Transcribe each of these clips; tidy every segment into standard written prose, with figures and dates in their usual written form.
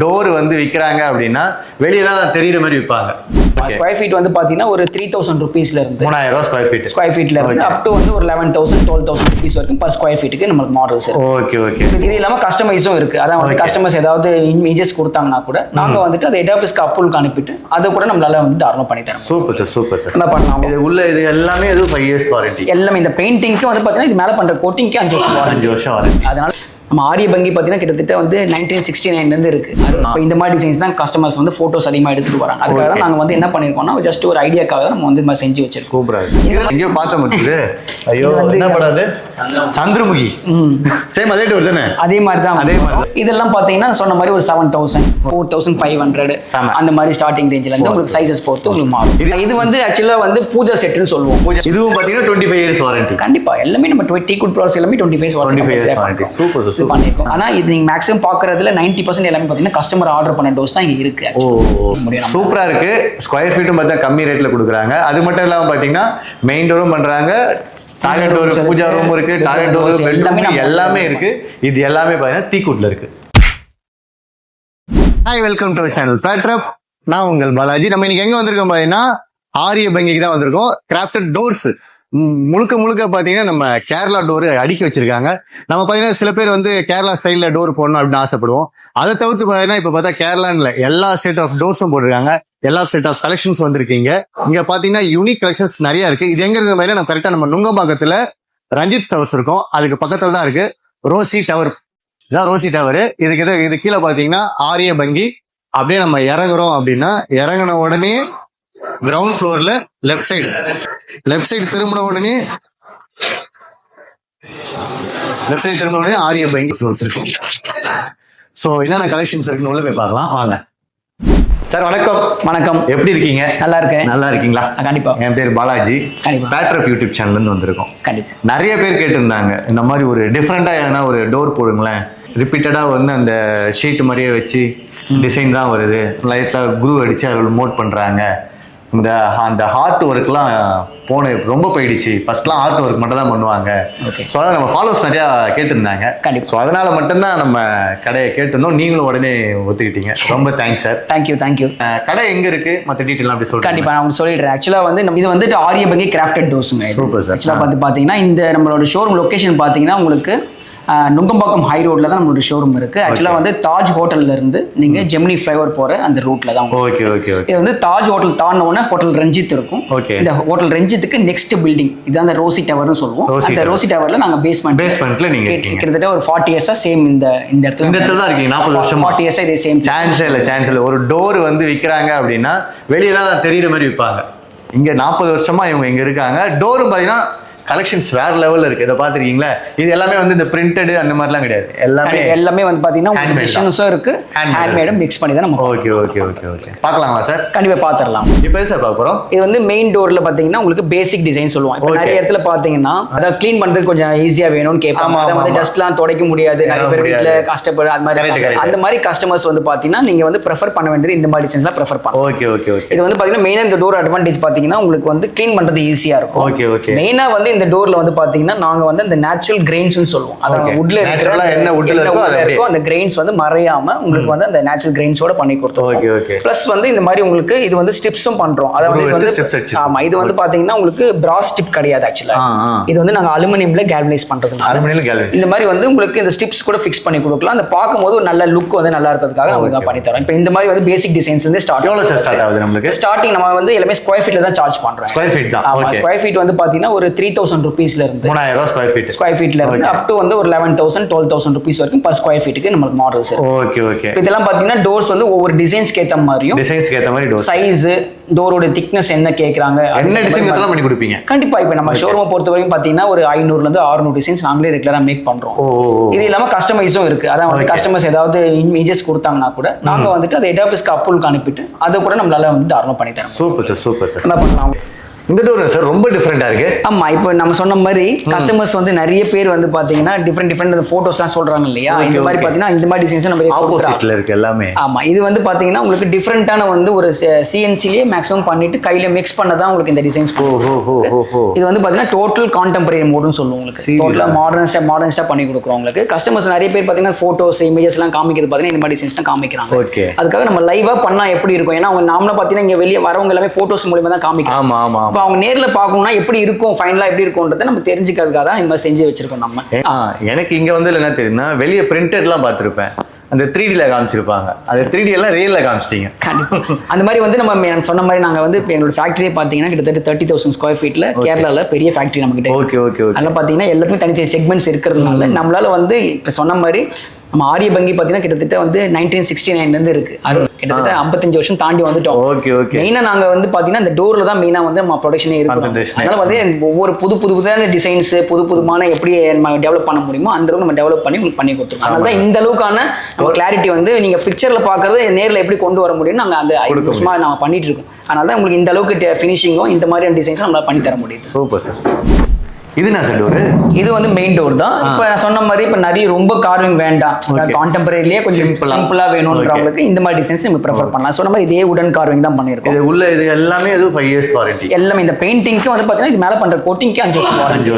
Door வந்து விற்கிறாங்க அப்படின்னா வெளியே தான் தெரியுற மாதிரி விற்பாங்க. ஸ்கொயர் ஃபீட் வந்து பார்த்தீங்கன்னா ஒரு 3000 ருபீஸ்ல இருந்து 3000 ஸ்கொயர் ஃபீட்ல இருந்து அப் டு வந்து ஒரு 11,000 12,000 ருபீஸ் வரைக்கும் பர் ஸ்கொயர் ஃபீட்டுக்கு நமக்கு மாடல்ஸ். Okay okay. இது இல்லாமல் கஸ்டமைஸும் இருக்கு. அதான் வந்து கஸ்டமர்ஸ் ஏதாவது இமேஜஸ் கொடுத்தாங்கன்னா கூட நாங்கள் வந்துட்டு அதை ஹெட் ஆஃபீஸ்க்கு அப்ரூவல் அனுப்பிட்டு அதை கூட நம்மளால வந்து தாராளம் பண்ணி தரோம். Super sir super sir. என்ன பண்ணலாம் இது உள்ள இது எல்லாமே இது 5 இயர்ஸ் வாரண்டி. எல்லாமே இந்த பெயிண்டிங்க்கு வந்து பார்த்தீங்கன்னா இது மேலே பண்ற கோட்டிங்க்கு 5 வருஷம் வாரண்டி. அதனால நம்ம ஆரிய பங்கி பார்த்தீங்கன்னா கிட்டத்தட்ட வந்து 1969 இருக்கு. இப்போ இந்த மாதிரி டிசைன்ஸ் தான் கஸ்டமர்ஸ் வந்து ஃபோட்டோஸ் அதிகமாக எடுத்துட்டு வராங்க. அதுக்காக தான் நாங்கள் வந்து என்ன பண்ணிருக்கோம்னா ஜஸ்ட் ஒரு ஐடியாக்காக நம்ம வந்து இந்த மாதிரி செஞ்சு வச்சிருக்கோம். சூப்பரா எங்கேயோ பார்த்த முடியுது. ஐயோ என்ன படாது சந்திரமுகி சேம் அதே டோர் தானே? அதே மாதிரி தான். இதெல்லாம் பார்த்தீங்கன்னா சொன்ன மாதிரி ஒரு 7,000 4,500 அந்த மாதிரி ஸ்டார்டிங் ரேஞ்சில் இருந்து உங்களுக்கு சைஸஸ் பொறுத்து உங்களுக்கு மாறும். இது வந்து ஆக்சுவலாக வந்து பூஜா செட்னு சொல்லுவோம். இதுவும் பார்த்தீங்கன்னா 25 இயர்ஸ் வாரண்டி. கண்டிப்பா எல்லாமே நம்ம டீ குட் ப்ராடக்ட்ஸ் எல்லாமே 25 இயர்ஸ் வாரண்டி. சூப்பர் பண்ணிருக்கோம். ஆனா இது நீங்க மேக்ஸிமம் பாக்குறதுல 90% எல்லாமே பாத்தீங்கன்னா கஸ்டமர் ஆர்டர் பண்ண டோஸ் தான் இங்க இருக்கு. சூப்பரா இருக்கு. ஸ்கொயர் ஃபீட்டும் பார்த்தா கம்மி ரேட்ல கொடுக்குறாங்க. அது மட்டும் இல்லாம பாத்தீங்கன்னா மெயின் டோரும் பண்றாங்க, டாய்லெட் டோர், பூஜா ரூம் இருக்கு, டாய்லெட் டோர், பெட்ரூம் எல்லாமே இருக்கு. இது எல்லாமே பாத்தீங்கன்னா தீக்குட்ல இருக்கு. ஹாய், வெல்கம் டு சேனல் பேட்ரப். நான் உங்கள் பாலாஜி. நம்ம இன்னைக்கு எங்க வந்திருக்கோம் பாத்தீங்கன்னா ஆரிய பங்கிக்கு தான் வந்திருக்கோம். கிராஃப்டட் டோர்ஸ் முழுக்க பாத்தீங்கன்னா நம்ம கேரளா டோர் அடுக்கி வச்சிருக்காங்க. நம்ம பாத்தீங்கன்னா சில பேர் வந்து கேரளா ஸ்டைல்ல டோர் போடணும் அப்படின்னு ஆசைப்படுவோம். அதை தவிர்த்து பாத்தீங்கன்னா இப்ப பார்த்தா கேரளான்ல எல்லா ஸ்டேட் ஆஃப் டோர்ஸும் போட்டிருக்காங்க. எல்லா ஸ்டேட் ஆஃப் கலெக்ஷன்ஸ் வந்திருக்கீங்க. இங்க பாத்தீங்கன்னா யூனிக் கலெக்ஷன்ஸ் நிறைய இருக்கு. இது எங்க இருக்கிற மாதிரி நம்ம கரெக்டா நம்ம நுங்கம்பாக்கத்துல ரஞ்சித் டவர்ஸ் இருக்கும். அதுக்கு பக்கத்துல தான் இருக்கு ரோசி டவர். இதான் ரோசி டவர். இது கீழே பாத்தீங்கன்னா ஆரிய பங்கி. அப்படியே நம்ம இறங்குறோம் அப்படின்னா இறங்கின உடனே கிரவுண்ட் ஃப்ளோர்ல லெஃப்ட் சைடு திரும்பின உடனே ஆரிய பங்கி இருக்கும். சோ என்னென்ன கலெக்ஷன்ஸ் இருக்குன்னு உள்ள போய் பார்க்கலாம் வாங்க. சார் வணக்கம். வணக்கம். எப்படி இருக்கீங்க? நல்லா இருக்கேன். நல்லா இருக்கீங்களா? கண்டிப்பா. என் பேர் பாலாஜி. பேட்ரப் யூடியூப் சேனல்ல இருந்து வந்திருக்கோம். கண்டிப்பா. நிறைய பேர் கேட்டிருந்தாங்க இந்த மாதிரி ஒரு டிஃப்ரெண்டா எதனா ஒரு டோர் போடுங்களேன். ரிப்பீட்டடா வந்து அந்த ஷீட் மாதிரியே வச்சு டிசைன் தான் வருது, லைட்ல குரூ அடிச்சு அதில் மோட் பண்றாங்க. அந்த ஹார்ட் ஒர்க்லாம் ரொம்ப போயிடுச்சு. ஃபர்ஸ்ட்லாம் ஹார்ட் ஒர்க் மட்டும் தான் பண்ணுவாங்க. ஸோ அதை நம்ம ஃபாலோவர்ஸ் நிறையா கேட்டிருந்தாங்க. ஸோ அதனால மட்டும்தான் நம்ம கடையை கேட்டிருந்தோம். நீங்களும் உடனே ஒத்துக்கிட்டீங்க. ரொம்ப தேங்க்ஸ் சார். தேங்க்யூ. கடை எங்க இருக்கு மற்ற டீட்டெயில் அப்படி சொல்றேன். கண்டிப்பா நான் சொல்லிடுறேன். ஆக்சுவலா வந்து நம்ம இது வந்துட்டு ஆரிய பங்கி கிராஃப்டட் டோர்ஸுங்க. Super sir. ஆக்சுவலா பாத்தீங்கன்னா இந்த நம்மளோட ஷோரூம் லொகேஷன் பாத்தீங்கன்னா உங்களுக்கு நுங்கம்பாக்கம் ஹை ரோட்ல தான் நம்மளோட ஷோரூம் இருக்கு. ஆக்சுவலா வந்து தாஜ் ஹோட்டல்ல இருந்து நீங்க ஜெமினி ஃப்ளைஓவர் போற அந்த ரூட்ல தான். இது வந்து தாஜ் ஹோட்டல் தாண்டின உடனே ஹோட்டல் ரஞ்சித் இருக்கும். இந்த ஹோட்டல் ரஞ்சித்துக்கு நெக்ஸ்ட் பில்டிங் இது அந்த ரோசி டவர்னு சொல்லுவோம். அந்த ரோசி டவர்ல நாங்க பேஸ்மெண்ட்ல நீங்க கிட்டத்தட்ட ஒரு 40 இயர்ஸா சேம் இந்த இடத்துல தான் இருக்கீங்க. 40 வருஷம் 40 இயர்ஸா இதே சேம். சான்ஸ் இல்ல. ஒரு டோர் வந்து விற்கிறாங்க அப்படின்னா வெளியே தான் தெரியுற மாதிரி விற்பாங்க. இங்க 40 வருஷமா இவங்க இங்க இருக்காங்க. டோரும் பாத்தீங்கன்னா கலெக்ஷன்ஸ் வேற லெவல்ல இருக்கு. இதை பாத்துருக்கீங்களா? இது எல்லாமே வந்து இந்த பிரிண்டட் அந்த மாதிரிலாம் கிடையாது. எல்லாமே வந்து பாத்தீங்கன்னா டிசைன்ஸும் இருக்கு, ஹேண்ட்மேடும் மிக்ஸ் பண்ணி தான் நம்ம. ஓகே. பார்க்கலாமா சார்? கண்டிப்பா பாத்துறலாம். இப்போ எது சார் பார்க்க போறோம்? இது வந்து மெயின் டோர்ல பாத்தீங்கன்னா உங்களுக்கு பேசிக் டிசைன் சொல்லுவோம். இப்போ நிறைய இடத்துல பாத்தீங்கன்னா அதை க்ளீன் பண்றதுக்கு கொஞ்சம் ஈஸியா வேணும்னு கேட்பாங்க. அதை வந்து டஸ்ட்லாம் துடைக்க முடியாது, நிறைய பேர் வீட்டுல கஷ்டப்படு அது மாதிரி. அந்த மாதிரி கஸ்டமர்ஸ் வந்து பாத்தீங்கன்னா நீங்க வந்து ப்ரெஃபர் பண்ண வேண்டியது இந்த மாதிரி டிசைன்ஸ்லாம் ப்ரெஃபர் பண்ணுங்க. ஓகே. இது வந்து பாத்தீங்கன்னா மெயினா இந்த டோர் அட்வான்டேஜ் பாத்தீங்கன்னா உங்களுக்கு வந்து க்ளீன் பண்றது ஈஸியா இருக்கும். மெயினா வந்து இந்த டோர்ல வந்து பாத்தீங்கன்னா நாங்க வந்து அந்த நேச்சுரல் கிரெயின்ஸ் சொல்லுவோம். அதாவது வுட்ல இருக்கோ அந்த கிரெயின்ஸ் வந்து மறையாம உங்களுக்கு வந்து அந்த நேச்சுரல் கிரெயின்ஸோட பண்ணி கொடுத்தோம். பிளஸ் வந்து இந்த மாதிரி உங்களுக்கு இது வந்து ஸ்டிப்ஸும் பண்றோம். அதாவது வந்து ஆமா இது வந்து பாத்தீங்கன்னா உங்களுக்கு பிராஸ் ஸ்டிப் கிடையாது. ஆக்சுவலா இது வந்து நாங்க அலுமினியம்ல கேல்வனைஸ் பண்றது. இந்த மாதிரி வந்து உங்களுக்கு இந்த ஸ்டிப்ஸ் கூட ஃபிக்ஸ் பண்ணி கொடுக்கலாம். அந்த பார்க்கும்போது ஒரு நல்ல லுக் வந்து நல்லா இருக்கிறதுக்காக நம்ம இதை பண்ணி தரோம். இப்போ இந்த மாதிரி வந்து பேசிக் டிசைன்ஸ் வந்து ஸ்டார்ட் ஆகுது. நமக்கு ஸ்டார்டிங் நம்ம வந்து எல்லாமே ஸ்கொயர் ஃபீட்ல தான் சார்ஜ் பண்றோம். ஸ்கொயர் ஃபீட் வந்து பாத்தீங்கன்னா ஒரு 3000 ருபீஸ்ல இருந்து 3000 ஸ்கொயர் ஃபீட்ல இருந்து அப் டு வந்து ஒரு 11,000 12,000 ருபீஸ் வரைக்கும் பர் ஸ்கொயர் ஃபீட்டுக்கு நமக்கு மாடல்ஸ். ஓகே. இதெல்லாம் பாத்தீங்கன்னா டோர்ஸ் வந்து ஒவ்வொரு டிசைன்ஸ்க்கு ஏத்த மாதிரியும் டோர் சைஸ், டோரோட திக்னஸ் என்ன கேக்குறாங்க என்ன டிசைன் அதெல்லாம் பண்ணி கொடுப்பீங்க. கண்டிப்பா. இப்போ நம்ம ஷோரூம் பொறுத்த வரைக்கும் பாத்தீங்கன்னா ஒரு 500 ல இருந்து 600 டிசைன்ஸ் நாங்களே ரெகுலரா மேக் பண்றோம். இது இல்லாம கஸ்டமைஸும் இருக்கு. அதான் வந்து கஸ்டமர்ஸ் ஏதாவது இமேஜஸ் கொடுத்தாங்கன்னா கூட நாங்க வந்துட்டு அதை ஹெட் ஆஃபீஸ்க்கு அப்ரூவல் அனுப்பிட்டு அதை கூட நம்மளால வந்து தாராளம் பண்ணி தரோம். Super sir. என்ன பண்ணலாம்? இந்த டோர் சார் ரொம்ப டிஃபரெண்டா இருக்கு. ஆமா, இப்போ நம்ம சொன்ன மாதிரி கஸ்டமர்ஸ் வந்து நிறைய பேர் வந்து பாத்தீங்கன்னா டிஃபரெண்ட் போட்டோஸ்லாம் சொல்றாங்க இல்லையா, இந்த மாதிரி பாத்தீங்கன்னா இந்த மாதிரி டிசைன்ஸ் நம்ம ஆப்போசிட்ல இருக்கு எல்லாமே. ஆமா, இது வந்து பாத்தீங்கன்னா உங்களுக்கு டிஃபரெண்டான வந்து ஒரு சிஎன்சிலேயே மேக்ஸிமம் பண்ணிட்டு கையில மிக்ஸ் பண்ணதான் உங்களுக்கு இந்த டிசைன்ஸ். இது வந்து பாத்தீங்கன்னா டோட்டல் கான்டெம்பரரி மோடுன்னு சொல்லுவோம். உங்களுக்கு டோட்டலா மாடர்ன்ஸ்டா பண்ணி கொடுக்குறோம் உங்களுக்கு. கஸ்டமர்ஸ் நிறைய பேர் பாத்தீங்கன்னா போட்டோஸ் இமேஜஸ் எல்லாம் காமிக்கிறது பாத்தீங்கன்னா இந்த மாதிரி டிசைன்ஸ் தான் காமிக்கிறாங்க. அதுக்காக நம்ம லைவா பண்ணா எப்படி இருக்கும், ஏன்னா அவங்க நாமளா பாத்தீங்கன்னா இங்க வெளியே வரவங்க எல்லாமே போட்டோஸ் மூலமா தான் காமிக்கிறாங்க. அவங்க நேர்ல பார்க்கணும்னா எப்படி இருக்கும், ஃபைனலா எப்படி இருக்கும்ன்றதை நம்ம தெரிஞ்சுக்கிறதுக்காக தான் இந்த மாதிரி செஞ்சு வச்சிருக்கோம் நம்ம. எனக்கு இங்க வந்து என்ன தெரியும்னா, வெளியே பிரிண்டட்லாம் பார்த்துருப்பேன், அந்த 3Dல காமிச்சிருப்பாங்க, அது 3D எல்லாம் ரியல்ல காமிச்சிட்டீங்க. அந்த மாதிரி வந்து நம்ம சொன்ன மாதிரி நாங்க வந்து எங்களோட ஃபேக்டரியே பாத்தீங்கன்னா கிட்டத்தட்ட 30,000 ஸ்கொயர் ஃபீட்ல கேரளால பெரிய ஃபேக்டரி நம்ம கிட்ட. அதெல்லாம் பாத்தீங்கன்னா எல்லாத்துக்கும் தனித்தனி செக்மெண்ட்ஸ் இருக்கிறதுனால நம்மளால வந்து இப்ப சொன்ன மாதிரி நம்ம ஆரிய பங்கி பாத்தீங்கன்னா கிட்டத்தட்ட வந்து 1969 இருந்து இருக்கு. கிட்டத்தட்ட 55 வருஷம் தாண்டி வந்துட்டோம். மெயினா நாங்க வந்து பாத்தீங்கன்னா இந்த டோர்ல தான் மெயினா வந்து நம்ம ப்ரொடக்ஷனே இருக்கு. அதனால வந்து ஒவ்வொரு புதுதான டிசைன்ஸ் புதுமான எப்படி நம்ம டெவலப் பண்ண முடியுமோ அந்த அளவுக்கு நம்ம டெவலப் பண்ணி கொடுத்துருக்கோம். அதனால தான் இந்த அளவுக்கான கிளாரிட்டி வந்து நீங்க பிக்சர்ல பாக்குறது நேர்ல எப்படி கொண்டு வர முடியும் நாங்க அந்த 5 வருஷமா நம்ம பண்ணிட்டு இருக்கோம். அதனால தான் உங்களுக்கு இந்த அளவுக்கு ஃபினிஷிங்கும் இந்த மாதிரியான டிசைன்ஸ் நம்மளால பண்ணி தர முடியுது. Super sir. இது என்ன சார் டோர்? இது வந்து மெயின் டோர் தான். இப்ப நான் சொன்ன மாதிரி இப்ப நிறைய ரொம்ப கார்விங் வேண்டாம், கான்டெம்பரரியிலேயே கொஞ்சம் சிம்பிளா வேணும்ன்றவங்களுக்கு இந்த மாதிரி டிசைன்ஸ் நம்ம ப்ரிஃபர் பண்ணலாம். சொன்ன மாதிரி இதே உடன் கார்விங் தான் பண்ணிருக்கோம். இது உள்ள இது எல்லாமே 5 இயர்ஸ் வாரண்டி. எல்லாமே இந்த பெயிண்டிங்க்கு வந்து பாத்தீங்கன்னா இது மேல பண்ற கோட்டிங்க்கு 5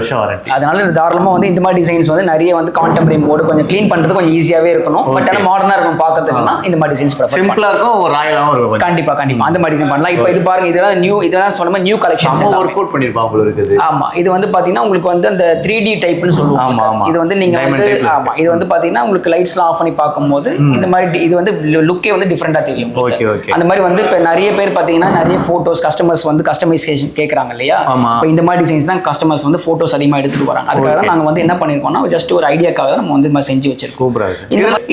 வருஷம் வாரண்டி. அதனால தாராளமா வந்து இந்த மாதிரி டிசைன்ஸ் வந்து நிறைய வந்து கான்டெம்பரரி மோடு கொஞ்சம் க்ளீன் பண்றது கொஞ்சம் ஈஸியாவே இருக்கணும். பட் ஆனா மாடர்னா இருக்கும் பாக்கிறதுக்குன்னா இந்த மாதிரி டிசைன்ஸ் ப்ரிஃபர் பண்ணலாம். சிம்பிளா இருக்கும், ஒரு ராயலாவும் இருக்கும். கண்டிப்பா அந்த மாதிரி டிசைன் பண்ணலாம். இப்போ இது பாருங்க, இதெல்லாம் சொன்ன மாதிரி நியூ கலெக்ஷன்ஸ் ஒர்க் அவுட் பண்ணிருப்பாங்க போல இருக்குது. ஆமா, இது வந்து பாத்தீங்கன்னா உங்களுக்கு வந்து அந்த 3D டைப்னு சொல்லுவாங்க. இது வந்து நீங்க வந்து இது வந்து பாத்தீங்கன்னா உங்களுக்கு லைட்ஸ்லாம் ஆஃப் பண்ணி பார்க்கும்போது இந்த மாதிரி இது வந்து லுக்கே வந்து டிஃபரெண்டா தெரியும். அந்த மாதிரி வந்து இப்ப நிறைய பேர் பாத்தீங்கன்னா நிறைய போட்டோஸ் கஸ்டமர்ஸ் வந்து கஸ்டமைசேஷன் கேக்குறாங்க இல்லையா, இப்போ இந்த மாதிரி டிசைன்ஸ் தான் கஸ்டமர்ஸ் வந்து போட்டோஸ் அதிகமா எடுத்துட்டு வராங்க. அதுக்காக தான் நாங்க வந்து என்ன பண்ணிருக்கோம்னா ஜஸ்ட் ஒரு ஐடியாக்காக நம்ம வந்து செஞ்சு வச்சிருக்கோம்.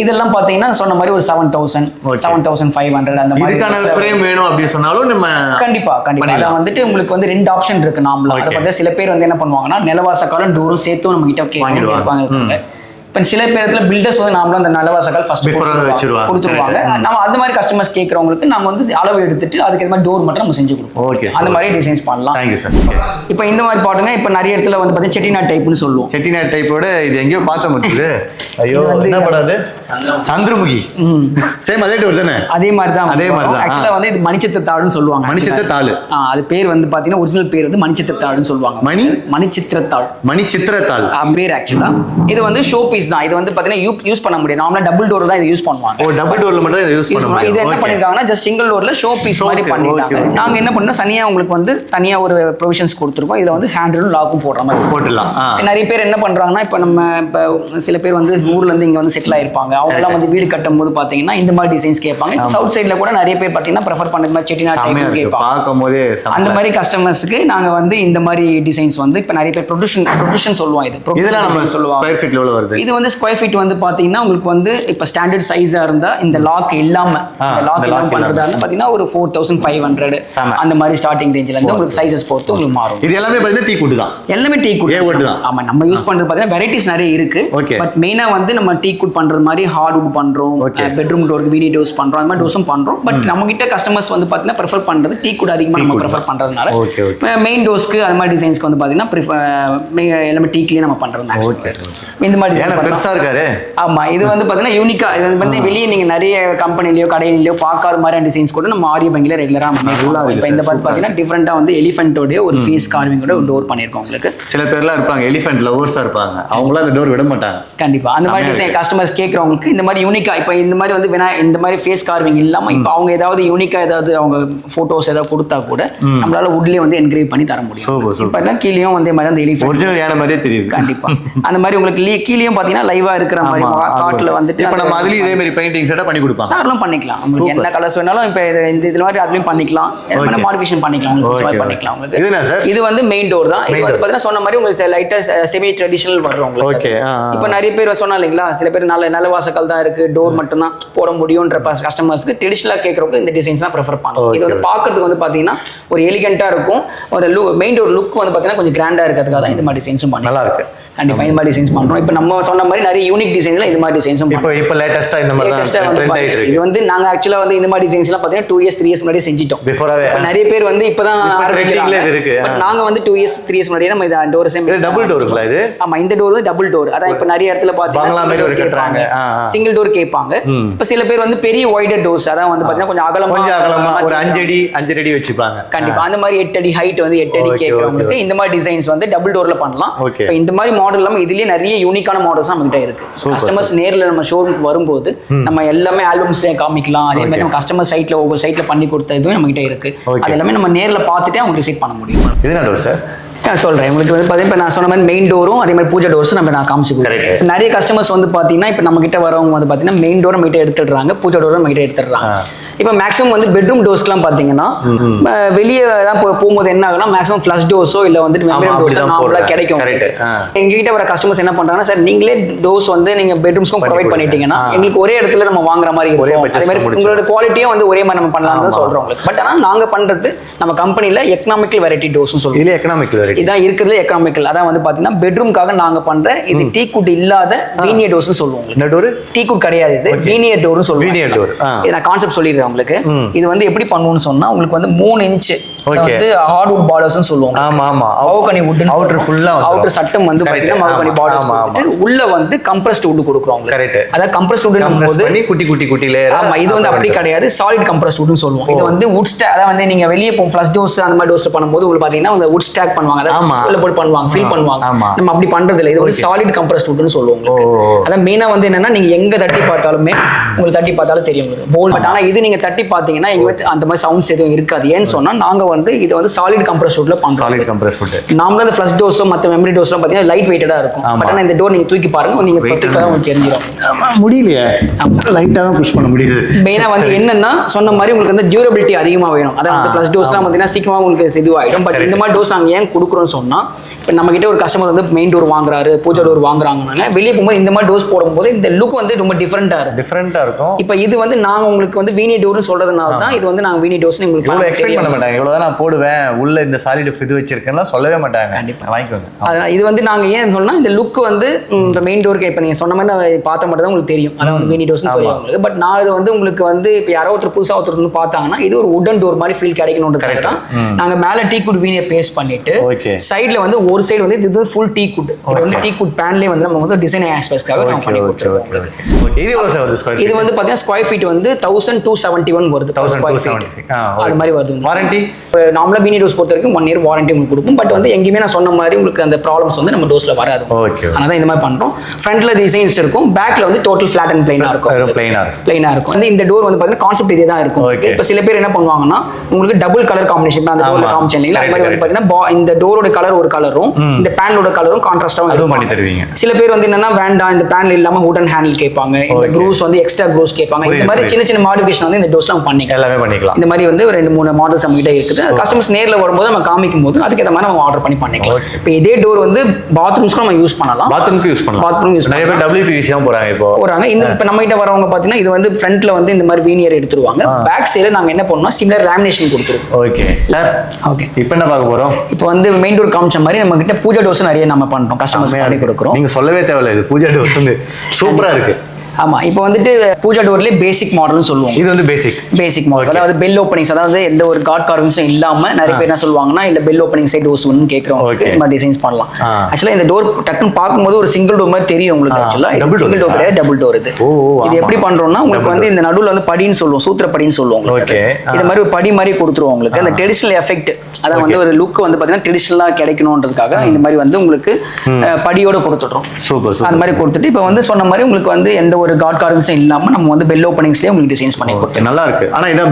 இதெல்லாம் பாத்தீங்கன்னா சொன்ன மாதிரி ஒரு 7,000 7,500 அந்த மாதிரி இதுக்கான ஃப்ரேம் வேணும் அப்படி சொன்னாலும் நம்ம கண்டிப்பா அத வந்துட்டு உங்களுக்கு வந்து 2 ஆப்ஷன் இருக்கு. நாமளா அத பத்தி சில பேர் வந்து என்ன பண்ணுவாங்கன்னா நிலவாசக்காலம் டோரும் சேர்த்து நம்ம கிட்ட கேட்பாங்க. இப்போ சில பேரத்துல பில்டர்ஸ் வந்து நாமளும் அந்த நிலவாசக்கால் ஃபர்ஸ்ட் கொடுத்துருவாங்க. நம்ம அந்த மாதிரி கஸ்டமர்ஸ் கேட்கறவங்களுக்கு நம்ம வந்து அளவு எடுத்துட்டு அதுக்கு மாதிரி டோர் மட்டும் நம்ம செஞ்சு கொடுப்போம். அந்த மாதிரி டிசைன்ஸ் பண்ணலாம். இப்போ இந்த மாதிரி பாட்டுங்க இப்போ நிறைய இடத்துல வந்து பார்த்தீங்கன்னா செட்டிநாட் டைப்னு சொல்லுவோம். செட்டிநாட் டைப்போட இது எங்கேயோ பார்த்த முடியுது. ஐயோ, என்ன படாது, சந்திரமுகி சேம் அதே டோர் தானே? அதே மாதிரி தான். ஆக்சுவலா வந்து இது மணிச்சித்திர தாள்னு சொல்லுவாங்க. மணிச்சித்திர தாள் அது பேர் வந்து பாத்தீங்கன்னா ஒரிஜினல் பேர் வந்து மணிச்சித்திர தாள்னு சொல்லுவாங்க. மணிச்சித்திர தாள் பேர். ஆக்சுவலா இது வந்து ஷோ பீஸ் தான். இது வந்து பாத்தீங்கன்னா யூஸ் பண்ண முடியாது. நார்மலா டபுள் டோர் தான் இது யூஸ் பண்ணுவாங்க. ஓ, டபுள் டோர்ல மட்டும் இத யூஸ் பண்ண முடியும். இது என்ன பண்ணிருக்காங்கன்னா ஜஸ்ட் சிங்கிள் டோர்ல ஷோ பீஸ் மாதிரி பண்ணிட்டாங்க. நாங்க என்ன பண்ணோம், தனியா உங்களுக்கு வந்து தனியா ஒரு ப்ரொவிஷன்ஸ் கொடுத்துருக்கோம். இதுல வந்து ஹேண்டிலும் லாக்கும் போடுற மாதிரி போட்டுடலாம். நிறைய பேர் என்ன பண்றாங்கன்னா இப்ப நம்ம சில பேர் வந்து ஊர்ல இருந்து இங்க வந்து செட்டில் ஆயிருப்பாங்க. அவங்க எல்லாம் வந்து வீடு கட்டும் போது பாத்தீங்கன்னா இந்த மாதிரி டிசைன்ஸ் கேட்பாங்க. சவுத் சைட்ல கூட நிறைய பேர் பாத்தீங்கன்னா ப்ரிஃபர் பண்ண மாதிரி செட்டிநாட் டைப் கேட்பாங்க. அந்த மாதிரி கஸ்டமர்ஸ்க்கு நாங்க வந்து இந்த மாதிரி டிசைன்ஸ் வந்து இப்ப நிறைய பேர் ப்ரொடக்ஷன் சொல்லுவோம். இதெல்லாம் நம்ம சொல்லுவாங்க. ஸ்கொயர் ஃபீட்ல எவ்வளவு வருது? இது வந்து ஸ்கொயர் ஃபீட் வந்து பாத்தீங்கன்னா உங்களுக்கு வந்து இப்ப ஸ்டாண்டர்ட் சைஸா இருந்தா இந்த லாக் இல்லாம பண்றதா இருந்தா பாத்தீங்கன்னா ஒரு 4,500 அந்த மாதிரி ஸ்டார்டிங் ரேஞ்சில இருந்து உங்களுக்கு சைஸஸ் பொறுத்து உங்களுக்கு மாறும். இது எல்லாமே பாத்தீங்கன்னா டீ குட் தான். எல்லாமே டீ குட் தான். ஆமா, நம்ம யூஸ் பண்றது பாத்தீங்கன்னா வெரைட்டிஸ் நிறைய இருக்கு. பட் மெயினா வந்து நம்ம டீ குட் பண்றது மாதிரி ஹார்ட் வுட் பண்றோம், பெட்ரூம் டோருக்கு வீடியோ டோர்ஸ் பண்றோம், அந்த மாதிரி டோர்ஸும் பண்றோம். பட் நம்ம கிட்ட கஸ்டமர்ஸ் வந்து பாத்தீங்கன்னா ப்ரிஃபர் பண்றது டீ குட் அதிகமா நம்ம ப்ரிஃபர் பண்றதுனால மெயின் டோர்ஸ்க்கு அந்த மாதிரி டிசைன்ஸ்க்கு வந்து பாத்தீங்கன்னா எல்லாமே டீக்லயே நம்ம பண்றோம். இந்த மாதிரி பெருசா இருக்காரு. ஆமா, இது வந்து பாத்தீங்கன்னா யூனிக்கா இது வந்து வெளியே நீங்க நிறைய கம்பெனிலயோ கடையிலயோ பார்க்காத மாதிரி டிசைன்ஸ் கூட நம்ம ஆரிய பங்கில ரெகுலரா பண்ணிருக்கோம். இப்போ இந்த பார்த்து பாத்தீங்கன்னா டிஃபரெண்டா வந்து எலிஃபென்ட்டோட ஒரு ஃபேஸ் கார்விங்கோட ஒரு டோர் பண்ணிருக்கோம். உங்களுக்கு சில பேர்லாம் இருப்பாங்க எலிஃபென்ட் லவர்ஸா இருப்பாங்க, அவங்கள அந்த டோர் விட மாட்டாங்க. கண்டிப்பா அந்த மாதிரி டிசைன் கஸ்டமர்ஸ் கேட்கறவங்களுக்கு இந்த மாதிரி யூனிக்கா இப்போ இந்த மாதிரி வந்து இந்த மாதிரி ஃபேஸ் கார்விங் இல்லாம இப்போ அவங்க ஏதாவது யூனிக்கா ஏதாவது அவங்க போட்டோஸ் ஏதாவது கொடுத்தா கூட நம்மளால வுட்லயே வந்து என்கிரேவ் பண்ணி தர முடியும். இப்போ தான் கீழேயும் வந்து மாதிரி அந்த எலிஃபென்ட் ஒரிஜினல் யானை மாதிரியே தெரியுது. கண்டிப்பா அந்த மாதிரி உங்களுக்கு கீழேயும் பாத்தீங்கன்னா லைவா இருக்கிற மாதிரி காட்ல வந்துட்டு இப்போ நம்ம அதுலயே இதே மாதிரி பெயிண்டிங் செட்டா பண்ணி கொடுப்பாங்க. தாராளமா பண்ணிக்கலாம். உங்களுக்கு என்ன கலர்ஸ் வேணாலும் இப்போ இந்த இதுல மாதிரி அதுலயும் பண்ணிக்கலாம். என்ன மாடிஃபிகேஷன் பண்ணிக்கலாம். உங்களுக்கு பண்ணிக்கலாம். உங்களுக்கு இது வந்து மெயின் டோர் தான். இது வந்து பாத்தீங்கன்னா சொன்ன மாதிரி உங்களுக்கு லைட்டா செமி ட்ரெடிஷனல் வரும் உங்களுக்கு. இப்போ நிறைய பேர் சொன்னா இல்லைங்களா, சில பேர் நல்ல வாசக்கால் தான் இருக்கு, டோர் மட்டும் தான் போட முடியும்ன்ற கஸ்டமர்ஸ்க்கு ட்ரெடிஷனலா கேட்கறவங்க இந்த டிசைன்ஸ் தான் ப்ரிஃபர் பண்ணுவோம். இது வந்து பாக்குறதுக்கு வந்து பாத்தீங்கன்னா ஒரு எலிகென்ட்டா இருக்கும். ஒரு மெயின் டோர் லுக் வந்து பாத்தீங்கன்னா கொஞ்சம் கிராண்டா இருக்கிறதுக்காக தான் இந்த மாதிரி டிசைன்ஸும் பண்ணி நல்லா இருக்கு. கண்டிப்பா இந்த மாதிரி டிசைன்ஸ் பண்றோம். இப்போ நம்ம சொன்ன சொன்ன மாதிரி நிறைய யூனிக் டிசைன்ஸ்ல இந்த மாதிரி டிசைன்ஸும் இப்போ லேட்டஸ்டா இந்த மாதிரி இது வந்து நாங்க ஆக்சுவலா வந்து இந்த மாதிரி டிசைன்ஸ் எல்லாம் பாத்தீங்கன்னா 2 இயர்ஸ் 3 இயர்ஸ் முன்னாடி செஞ்சிட்டோம். நிறைய பேர் வந்து இப்பதான் இருக்கு. பட் நாங்க வந்து 2 இயர்ஸ் 3 இயர்ஸ் முன்னாடி நம்ம இந்த டோர் சேம் டபுள் டோருங்களா இது? ஆமா, இந்த டோர் வந்து டபுள் டோர். அதான் இப்ப நிறைய இடத்துல பாத்தீங்கன்னா சிங்கிள் டோர் கேட்பாங்க. இப்ப சில பேர் வந்து பெரிய வைடர் டோர்ஸ், அதான் வந்து பாத்தீங்கன்னா கொஞ்சம் அகலமா ஒரு 5 அடி வச்சுப்பாங்க. கண்டிப்பா அந்த மாதிரி 8 அடி ஹைட் வந்து 8 அடி கேக்குறவங்களுக்கு இந்த மாதிரி டிசைன்ஸ் வந்து டபுள் டோர்ல பண்ணலாம். இப்ப இந்த மாதிரி மாடல் எல்லாம் இதுலயே நிறைய யூனிக்கான மாடல்ஸ் நம்ம கிட்ட இருக்கு. கஸ்டமர்ஸ் நேர்ல நம்ம ஷோரூம் வரும்போது நம்ம எல்லாமே ஆல்பம்ஸ்ல காமிக்கலாம். அதே மாதிரி நம்ம கஸ்டமர் சைட்ல ஒவ்வொரு சைட்ல பண்ணி கொடுத்த இதுவும் நம்ம கிட்ட இருக்கு. அது எல்லாமே நம்ம நேர்ல பார்த்துட்டு அவங்க டிசைட் பண்ண முடியும். இது என்ன டோர் சார்? சொல்றேன் உங்களுக்கு வந்து பாத்தீங்கன்னா நான் சொன்ன மாதிரி மெயின் டோரும் அதே மாதிரி பூஜை டோர்ஸும் நான் காமிச்சு கொடுக்குறேன். நிறைய கஸ்டமர்ஸ் வந்து பாத்தீங்கன்னா இப்ப நம்ம கிட்ட வரவங்க வந்து பாத்தீங்கன்னா மெயின் டோரை நம்ம கிட்ட எடுத்துடுறாங்க, பூஜை டோரை நம்ம கிட்ட எடுத்துடுறாங்க. இப்ப மேக்ஸிமம் வந்து பெட்ரூம் டோர்ஸ்க்குலாம் பாத்தீங்கன்னா வெளியே தான் போகும்போது என்ன ஆகுனா மேக்ஸிமம் ஃபிளஷ் டோர்ஸோ இல்ல வந்து மெம்பரேன் டோர்ஸ் நார்மலா கிடைக்கும். எங்க கிட்ட வர கஸ்டமர்ஸ் என்ன பண்றாங்கன்னா, சார் நீங்களே டோர்ஸ் வந்து நீங்க பெட்ரூம்ஸ்க்கும் ப்ரொவைட் பண்ணிட்டீங்கன்னா எங்களுக்கு ஒரே இடத்துல நம்ம வாங்குற மாதிரி இருக்கும். அதே மாதிரி உங்களோட குவாலிட்டியும் வந்து ஒரே மாதிரி நம்ம பண்ணலாம்னு தான் சொல்றோம் உங்களுக்கு. பட் ஆனா நாங்க பண்றது நம்ம கம்பெனில எக்கனாமிக்கல் வெரைட்டி டோர்ஸ்னு சொல்லுவோம். இல்ல எக்கனாமிக்கல் வெரைட்டி இதான் இருக்கிறதுல எக்கனாமிக்கல். அதான் வந்து பாத்தீங்கன்னா பெட்ரூம்காக நாங்க பண்ற இது டீ குட் இல்லாத வீனியர் டோர்ஸ்னு சொல்லுவோம். என்ன டோர்? டீ குட் கிடையாது, இது வீனியர் டோர்னு சொல்லுவோம். வீனியர் டோர் நான் கான்செப்ட் சொல்லிடுறேன் உங்களுக்கு. இது வந்து எப்படி பண்ணுவோம்னு சொன்னா உங்களுக்கு வந்து 3 இன்ச் வந்து ஹார்ட்வுட் பார்டர்ஸ்னு சொல்லுவாங்க. ஆமா ஆமா, மவுகனி வுட் அவுட்டர் ஃபுல்லா அவுட்டர் சட்டம் வந்து பாத்தீங்கன்னா மவுகனி பார்டர்ஸ் கொடுத்துட்டு உள்ள வந்து கம்ப்ரஸ்ட் வுட் கொடுக்குறோம் உங்களுக்கு. கரெக்ட். அத கம்ப்ரஸ்ட் வுட்னும்போது குட்டி லேயர். ஆமா, இது வந்து அப்படி கிடையாது, சாலிட் கம்ப்ரஸ்ட் வுட்னு சொல்லுவோம். இது வந்து வுட் ஸ்டாக். அத வந்து நீங்க வெளிய போ ஃப்ளஷ் டோர்ஸ் அந்த மாதிரி டோர்ஸ் பண்ணும்போது உங்களுக்கு பாத்தீங்கன்னா அந்த வுட் ஸ்டாக் பண்ணுவாங்க, அத உள்ள போட்டு பண்ணுவாங்க, ஃபில் பண்ணுவாங்க. நம்ம அப்படி பண்றது இல்ல. இது வந்து சாலிட் கம்ப்ரஸ்ட் வுட்னு சொல்லுவோம் உங்களுக்கு. அத மெயினா வந்து என்னன்னா நீங்க எங்க தட்டி பார்த்தாலுமே உங்களுக்கு தட்டி பார்த்தாலும் தெரியும் உங்களுக்கு போல். பட் ஆனா இது நீங்க தட்டி பாத்தீங்கன்னா எங்க அந்த மாதிரி சவுண்ட்ஸ் எதுவும் இருக்காது. ஏன்னு சொன்னா நாங்க வந்து இது வந்து சாலிட் கம்ப்ரஸ்ட் வுட்ல பண்றோம். Solid compressed would. நார்மலா அந்த ஃப்ளஷ் டோர்ஸோ மத்த மெமரி டோர்ஸ்லாம் பாத்தீங்கன்னா லைட் வெயிட்டடா இருக்கும். பட் ஆனா இந்த டோர் நீங்க தூக்கி பாருங்க, நீங்க பத்திக்கா உங்களுக்கு தெரிஞ்சிடும். முடியலையே, லைட்டா தான் புஷ் பண்ண முடியுது. மெயினா வந்து என்னன்னா சொன்ன மாதிரி உங்களுக்கு வந்து டியூரபிலிட்டி அதிகமா வேணும். அதான் இந்த ஃப்ளஷ் டோர்ஸ்லாம் பாத்தீங்கன்னா சீக்கிரமா உங்களுக்கு இதுவாயிடும். பட் இந்த மாதிரி டோர்ஸ் நாங்க ஏன் கொடுக்குறோம்னு சொன்னா, இப்போ நம்ம கிட்ட ஒரு கஸ்டமர் வந்து மெயின் டோர் வாங்குறாரு, பூஜை டோர் வாங்குறாங்கன்னா வெளியே போகும்போது இந்த மாதிரி டோர்ஸ் போடும்போது இந்த லுக் வந்து ரொம்ப டிஃபரெண்டா இருக்கும். இப்போ இது வந்து நாங்க உங்களுக்கு வந்து வீனியர் டோர்னு சொல்றதுனால தான் இது வந்து நாங்க வீனியர் டோர்ஸ் உங்களுக்கு எக்ஸ்பிளைன் பண்ண மாட்டாங்க. இவ்வளவுதான் நான் போடுவேன், உள்ள இந்த சாலிட் இது வச்சிருக்கேன்னா சொல்லவே மாட்டாங்க. கண்டிப்பா வாங்கிக்கோங்க. அதான் இது வந்து நாங்க ஏன் சொன்னா இந்த லுக் வந்து இந்த மெயின் டோருக்கு இப்போ நீங்க சொன்ன மாதிரி நான் பார்த்த மட்டும் தான் உங்களுக்கு தெரியும். அதான் வந்து வீனியர் டோர்ஸ்னு தெரியும் உங்களுக்கு. பட் நான் இது வந்து உங்களுக்கு வந்து இப்போ யாரோ ஒருத்தர் புதுசா ஒருத்தர் வந்து பார்த்தாங்கன்னா இது ஒரு வுடன் டோர் மாதிரி ஃபீல் கிடைக்கணும்ன்றதுக்காக தான் நாங்க மேல டீ குட் வீனியர் பேஸ்ட் பண்ணிட்டு சைடுல வந்து ஒரு சைடு வந்து இது ஃபுல் டீ குட். இது வந்து டீ குட் பேன்லயே வந்து நம்ம வந்து டிசைன் ஆஸ்பெக்ட்ஸ்க்காக நம்ம பண்ணி கொடுத்துருக்கோம் உங்களுக்கு. இது வந்து பாத்தீங்கன்னா ஸ்கொயர் ஃபீட் வந்து 1271 வருது. 1270 அது மாதிரி வருது. வாரண்டி நார்மலா வீனியர் டோர்ஸ் பொறுத்த வரைக்கும் 1 இயர் வாரண்டி உங்களுக்கு கொடுப்போம். பட் வந்து எங்கேயுமே நான் சொன்ன மாதிரி உங்களுக்கு அந்த ப்ராப்ளம்ஸ் வந்து நம்ம டோர்ஸ்ல வராது. அதனால இந்த மாதிரி பண்றோம். ஃப்ரண்ட்ல டிசைன்ஸ் இருக்கும், பேக்ல வந்து டோட்டல் ஃபிளாட் அண்ட் பிளைனா இருக்கும். பிளைனா இருக்கும். வந்து இந்த டோர் வந்து பாத்தீங்கன்னா கான்செப்ட் இதே தான் இருக்கும். இப்போ சில பேர் என்ன பண்ணுவாங்கன்னா உங்களுக்கு டபுள் கலர் காம்பினேஷன் அந்த டோர்ல காமிச்சேன் இல்லைங்களா, அது மாதிரி வந்து பாத்தீங்கன்னா இந்த டோரோட கலர் ஒரு கலரும் இந்த பேனலோட கலரும் கான்ட்ராஸ்டாவும் பண்ணி தருவீங்க. சில பேர் வந்து என்னன்னா வேண்டாம் இந்த பேனல் இல்லாம வுடன் ஹேண்டில் கேட்பாங்க, இந்த க்ரூஸ் வந்து எக்ஸ்ட்ரா க்ரூஸ் கேட்பாங்க. இந்த மாதிரி சின்ன சின்ன மாடிஃபிகேஷன் வந்து இந்த டோர்ஸ்ல நம்ம பண்ணிக்கலாம். இந்த மாதிரி வந்து 2-3 மாடல்ஸ் நம்ம கிட்ட இருக்குது. கஸ்டமர்ஸ் நேர்ல வரும்போது நம்ம காமிக்கும் போது அதுக்கு ஏற்ற மாதிரி நம்ம ஆர்டர் பண்ணி பண்ணிக்கலாம். இப்போ இதே டோர் வந்து பாத்ரூம்ஸ்க்கு நம்ம யூஸ் பண்ணலாம். பாத்ரூம் யூஸ் நிறைய பேர் WPVC தான் போறாங்க. இந்த இப்போ நம்ம கிட்ட வரவங்க பாத்தீங்கன்னா இது வந்து ஃப்ரண்ட்ல வந்து இந்த மாதிரி வீனியர் எடுத்துருவாங்க. பேக் சைடுல நாங்க என்ன பண்ணோம், சிமிலர் லேமினேஷன் கொடுத்துருவோம். Okay sir. ஓகே, இப்போ என்ன பார்க்க போறோம்? இப்போ வந்து மெயின் டோர் காமிச்ச மாதிரி நம்ம கிட்ட பூஜா டோர்ஸ் நிறைய நம்ம பண்றோம், கஸ்டமர்ஸ் பண்ணி கொடுக்குறோம். நீங்க சொல்லவே தேவையில்லை, இது பூஜா டோர்ஸ் சூப்பரா இருக்கு. ஆமா, இப்போ வந்துட்டு பூஜா டோர்லயே பேசிக் மாடல்னு சொல்லுவோம். இது வந்து பேசிக் மாடல். அதாவது பெல் ஓப்பனிங்ஸ், அதாவது எந்த ஒரு கார்ட் கார்விங்ஸும் இல்லாம நிறைய பேர் என்ன சொல்லுவாங்கன்னா இல்ல பெல் ஓப்பனிங் சைடு டோர்ஸ் ஒன்னு கேக்குறோம். இந்த மாதிரி டிசைன்ஸ் பண்ணலாம். ஆக்சுவலா இந்த டோர் டக்குன்னு பார்க்கும்போது ஒரு சிங்கிள் டோர் மாதிரி தெரியும் உங்களுக்கு. ஆக்சுவலா சிங்கிள் டோர் கிடையாது, டபுள் டோர். இது எப்படி பண்றோம்னா உங்களுக்கு வந்து இந்த நடுவுல வந்து படின்னு சொல்லுவோம், சூத்திர படின்னு சொல்லுவோம் உங்களுக்கு. இது மாதிரி ஒரு படி மாதிரி கொடுத்துருவோம் உங்களுக்கு. அந்த ட்ரெடிஷனல் எஃபெக்ட், அதான் வந்து ஒரு லுக் வந்து பாத்தீங்கன்னா ட்ரெடிஷனலா கிடைக்கணும்ன்றதுக்காக இந்த மாதிரி வந்து உங்களுக்கு படியோட கொடுத்துடுறோம். அந்த மாதிரி கொடுத்துட்டு இப்போ வந்து சொன்ன மாதிரி உங்களுக்கு வந்து எந்த ஒரு கார்ட் கார்விங்ஸும் இல்லாம நம்ம வந்து பெல் ஓப்பனிங்ஸ்லயே உங்களுக்கு டிசைன்ஸ் பண்ணி கொடுத்தோம். நல்லா இருக்கு. ஆனா இதான்